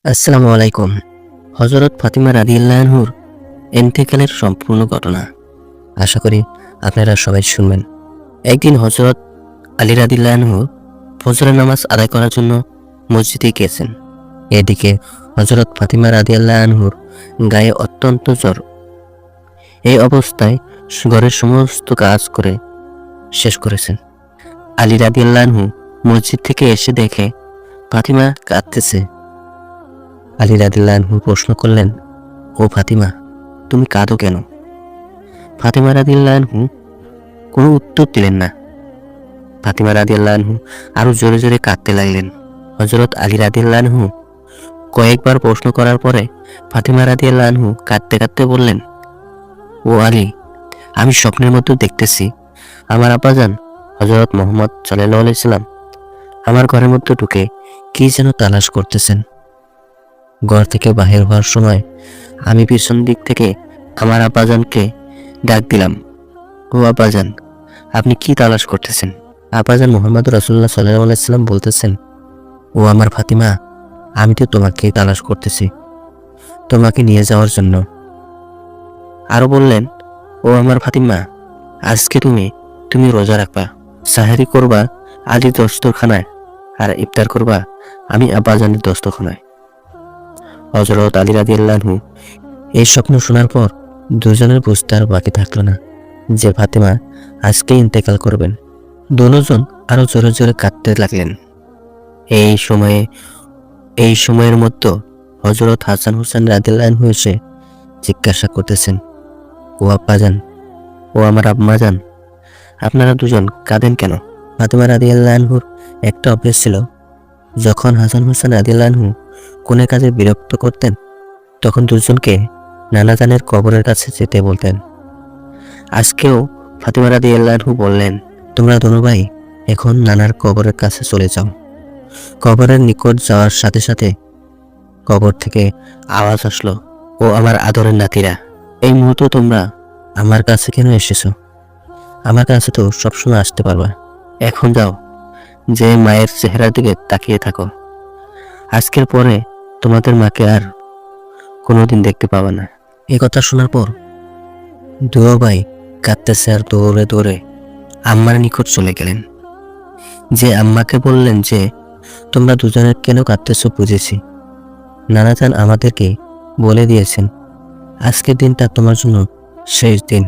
আসসালামু আলাইকুম। হযরত ফাতিমা রাদিয়াল্লাহু আনহুর ইন্তেকালের সম্পূর্ণ ঘটনা আশা করি আপনারা সবাই শুনবেন। একদিন হযরত আলী রাদিয়াল্লাহু আনহু ফজরের নামাজ আদায় করার জন্য মসজিদে গেছেন। এদিকে হযরত ফাতিমা রাদিয়াল্লাহু আনহুর গায়ে অত্যন্ত জ্বর। এই অবস্থায় ঘরের সমস্ত কাজ করে শেষ করেছেন। আলী রাদিয়াল্লাহু আনহু মসজিদ থেকে এসে দেখে ফাতিমা কাঁদতেছে। আলী রাদিয়াল্লাহু আনহু প্রশ্ন করলেন, ও ফাতিমা, তুমি কাঁদো কেন? ফাতিমা রাদিয়াল্লাহু আনহু কোনো উত্তর দিলেন না। ফাতিমা রাদিয়াল্লাহু আনহু আরো জোরে জোরে কাঁদতে লাগলেন। হযরত আলী রাদিয়াল্লাহু আনহু কয়েকবার প্রশ্ন করার পরে ফাতিমা রাদিয়াল্লাহু আনহু কাঁদতে কাঁদতে বললেন, ও আলী, আমি স্বপ্নের মধ্যে দেখতেছি আমার আব্বাজান হযরত মুহাম্মদ সাল্লাল্লাহু আলাইহি সাল্লাম আমার ঘরের মধ্যে ঢুকে কি যেন তালাশ করতেছেন। ঘর থেকে বাহির হওয়ার সময় আমি পিছন দিক থেকে আমার আব্বাজানকে ডাক দিলাম, ও আব্বাজান, আপনি কি তালাশ করতেছেন? আব্বাজান মুহাম্মদ রাসূলুল্লাহ সাল্লাল্লাহু আলাইহি সাল্লাম বলতেছেন, ও আমার ফাতিমা, আমি তো তোমাকে তালাশ করতেছি, তোমাকে নিয়ে যাওয়ার জন্য। আরো বললেন, ও আমার ফাতিমা, আজকে তুমি রোজা রাখবা, সাহারি করবা আলীর দস্তরখানায়, আর ইফতার করবা আমি আব্বাজানের দস্তরখানায়। হযরত আলী রাদিয়াল্লাহু আনহু এই স্বপ্ন শোনার পর দুজনের বুঝতে আর বাকি থাকলো না যে ফাতিমা আজকে ইন্তেকাল করবেন। দুজন আরো জোরে জোরে কাঁদতে লাগলেন। এই সময়ের মধ্যে হযরত হাসান হুসেন রাদিয়াল্লাহু আনহু এসে জিজ্ঞাসা করতেছেন, ও আব্বাজান, ও আমার আম্মাজান, আপনারা দুজন কাঁদেন কেন? ফাতিমা রাদিয়াল্লাহু আনহুর একটা অভ্যাস ছিল, যখন হাসান হুসেন রাদিয়াল্লাহু আনহু কোনো কাজে বিরক্ত করতেন তখন দুজনকে নানাজানের কবরের কাছে যেতে বলতেন। আজকেও ফাতিমা রাদিয়াল্লাহু আনহু বললেন, তোমরা দোনো ভাই এখন নানার কবরের কাছে চলে যাও। কবরের নিকট যাওয়ার সাথে সাথে কবর থেকে আওয়াজ আসলো, ও আমার আদরের নাতিরা, এই মুহূর্তে তোমরা আমার কাছে কেন এসেছো? আমার কাছে তো সবসময় আসতে পারবা। এখন যাও, যে মায়ের চেহারার দিকে তাকিয়ে থাকো। আজকের পরে তোমাদের মাকে আর কোনোদিন দেখতে পাবা না। এই কথা শোনার পর দুও ভাই কাঁদতেছে আর দৌড়ে দৌড়ে আম্মার নিকট চলে গেলেন। যে আম্মাকে বললেন যে, তোমরা দুজনের কেন কাঁদতেছো বুঝেছি। নানাজান আমাদেরকে বলে দিয়েছেন আজকের দিনটা তোমার জন্য শেষ দিন।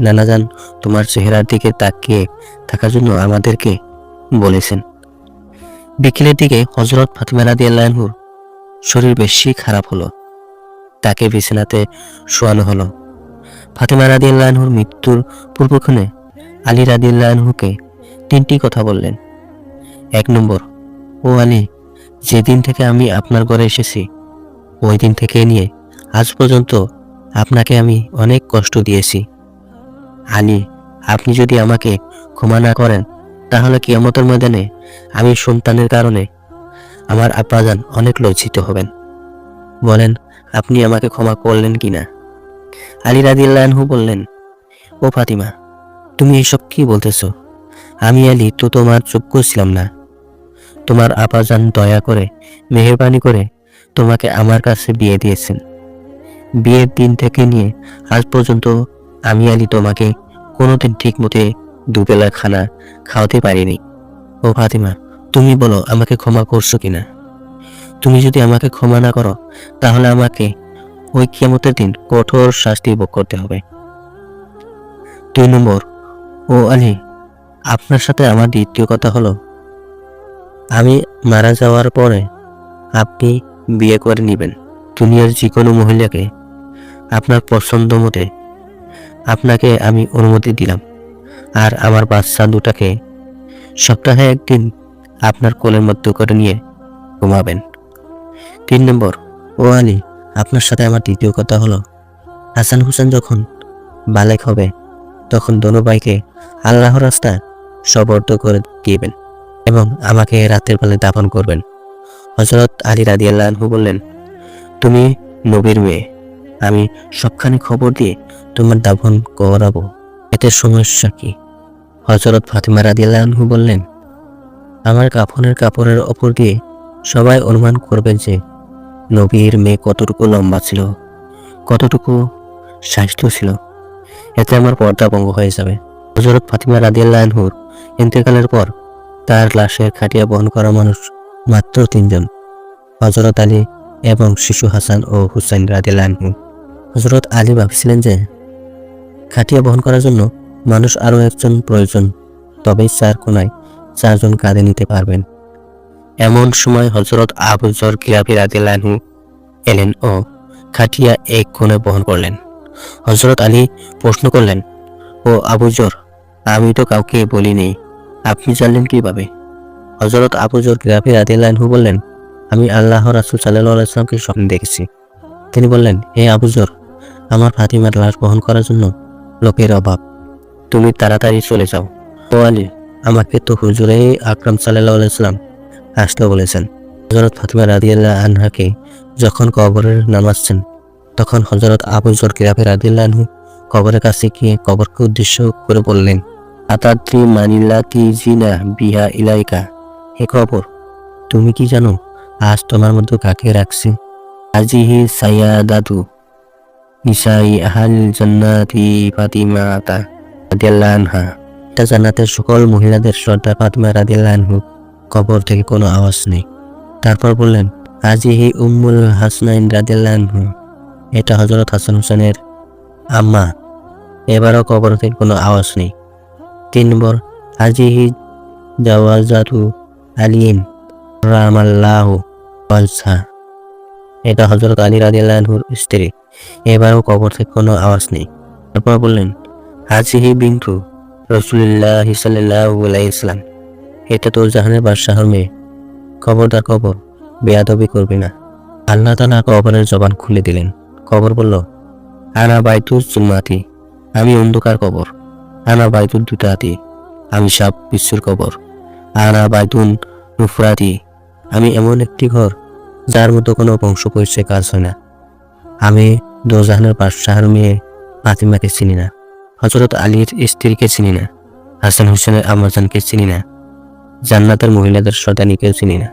নানাজান তোমার চেহারার দিকে তাকিয়ে থাকার জন্য আমাদেরকে বলেছেন। বিকেলের দিকে হযরত ফাতিমা রাদিয়াল্লাহু আনহুর শরীর বেশি খারাপ হলো। তাকে বিছানাতে শোয়ানো হলো। ফাতিমা রাদিয়াল্লাহু আনহুর মৃত্যুর পূর্বক্ষণে আলী রাদিয়াল্লাহু আনহুকে 3টি কথা বললেন। 1 নম্বর, ও আলী, যেদিন থেকে আমি আপনার ঘরে এসেছি ওই দিন থেকে নিয়ে আজ পর্যন্ত আপনাকে আমি অনেক কষ্ট দিয়েছি। আলী, আপনি যদি আমাকে ক্ষমা না করেন তাহলে কিয়ামতের ময়দানে আমি সন্তানের কারণে আমার আব্বাজান অনেক লজ্জিত হবেন। বলেন আপনি আমাকে ক্ষমা করলেন কিনা? আলী রাদিয়াল্লাহু আনহু বললেন, ও ফাতিমা, তুমি এসব কি বলতেছো? আমি আলী তো তোমার যোগ্য ছিলাম না। তোমার আব্বাজান দয়া করে মেহেরবানি করে তোমাকে আমার কাছে বিয়ে দিয়েছেন। বিয়ের দিন থেকে নিয়ে আজ পর্যন্ত আমি আলী তোমাকে কোনোদিন ঠিক মতো দুবেলা খানা খাওয়াতে পারিনি। ও ফাতিমা, তুমি বলো আমাকে ক্ষমা করছো কিনা? তুমি যদি আমাকে ক্ষমা না করো তাহলে আমাকে ওই কিয়ামতের দিন কঠোর শাস্তি ভোগ করতে হবে। 2 নম্বর, ও আলী, আপনার সাথে আমার দ্বিতীয় কথা হলো, আমি মারা যাওয়ার পরে আপনি বিয়ে করে নেবেন দুনিয়ার যে কোনো মহিলাকে আপনার পছন্দ মতে। আপনাকে আমি অনুমতি দিলাম। আর আমার বাচ্চা দুটাকে সপ্তাহে একদিন আপনার কোলের মধ্যে করে নিয়ে ঘুমাবেন। 3 নম্বর, ও আলী, আপনার সাথে আমার তৃতীয় কথা হলো, হাসান হুসেন যখন বালেক হবে তখন দোনো ভাইকে আল্লাহর রাস্তায় সবর্দ করে দিবেন এবং আমাকে রাতের বেলায় দাফন করবেন। হযরত আলী রাদিয়াল্লাহু আনহু বললেন, তুমি নবীর মেয়ে, আমি সবখানে খবর দিয়ে তোমার দাফন করাবো, এতে সমস্যা কি? হযরত ফাতিমা রাদিয়াল্লাহু আনহু বললেন, আমার কাফনের কাপড়ের ওপর দিয়ে সবাই অনুমান করবে যে নবীর মেয়ে কতটুকু লম্বা ছিল, কতটুকু স্বাস্থ্য ছিল। এতে আমার পর্দা ভঙ্গ হয়ে যাবে। হযরত ফাতিমা রাদিয়াল্লাহু আনহুর ইন্তেকালের পর তার লাশের খাটিয়া বহন করা মানুষ মাত্র 3 জন, হযরত আলী এবং শিশু হাসান ও হুসাইন রাদিয়াল্লাহু আনহু। হযরত আলী ভাবছিলেন যে খাটিয়া বহন করার জন্য মানুষ আরও একজন প্রয়োজন, তবেই 4 কোনায় 4 জন কাঁধে নিতে পারবেন। এমন সময় হযরত আবু যর গিলাফি রাদিয়াল্লাহু আনহু এলেন ও খাটিয়া এক কোণে বহন করলেন। হযরত আলী প্রশ্ন করলেন, ও আবু যর, আমি তো কাউকে বলিনি, আপনি জানলেন কিভাবে? হযরত আবু যর গিলাফি রাদিয়াল্লাহু আনহু বললেন, আমি আল্লাহর রাসূল সাল্লাল্লাহু আলাইহি ওয়াসাল্লামকে স্বপ্নে দেখেছি। তিনি বললেন, হে আবু যর, আমার ফাতিমার লাশ বহন করার জন্য লোকের অভাব, তুমি তাড়াতাড়ি চলে যাও। ও আলী, আমাকে তো হুজুরে আকরাম সাল্লাল্লাহু আলাইহি ওয়াসাল্লাম আসতে বলেছেন। হযরত ফাতিমা রাদিয়াল্লাহু আনহাকে যখন কবরের নামাচ্ছেন, তখন হযরত আবু যর গিলাফি রাদিয়াল্লাহু আনহু কবরের কাছে গিয়ে কবরকে উদ্দেশ্য করে বললেন, আতাদ্রি মানিল্লাতি জিনা বিহা ইলাইকা, হে কবর, তুমি কি জানো আজ তোমার মধ্যে কাকে রাখছি? আজিহি সাইয়াদাতু নিসাই আহল জান্নাতি ফাতিমাতা রাদিয়াল্লাহু আনহা। এটা জান্নাতের সকল মহিলাদের সর্দার ফাতিমা রাদিয়াল্লাহু আনহু। কবর থেকে কোনো আওয়াজ নেই। তারপর বললেন, আজিহি উম্মুল হাসনাইন রাদিয়াল্লাহু আনহু, এটা হযরত হাসান হুসাইনের আম্মা। এবারও কবর থেকে কোনো আওয়াজ নেই। 3 নম্বর, আজিহি জাওয়াজাতু আলিন রামাল্লাহু ওয়াজহা, এটা হযরত আলী রাদিয়াল্লাহু আনহুর স্ত্রী। এবারও কবর থেকে কোনো আওয়াজ নেই। তারপর বললেন, হাজিহি বিনতু রাসূলুল্লাহ সাল্লাল্লাহু আলাইহি ওয়াসাল্লাম, এটা তো জাহানের বাদশাহর মেয়ে। খবরদার কবর, বেয়াদবি করবি না। আল্লাহ তাআলা কবরের জবান খুলে দিলেন। কবর বলল, আনা বাইতুজ জুলমাতি, আমি অন্ধকার কবর। আনা বাইতুল দুতাতি, আমি সাপ বিচ্ছুর কবর। আনা বাইতুন নুফরাতি, আমি এমন একটি ঘর যার মতো কোনো বংশ পরিচয় কাজ হয় না। আমি দোজাহানের বাদশাহর মেয়ে ফাতিমাকে চিনি না, হযরত আলীর স্ত্রীকে চিনি না, হাসান হুসেনের আম্মাজানকে চিনি না, জান্নাতের মহিলাদের সর্দানিকেও চিনি না।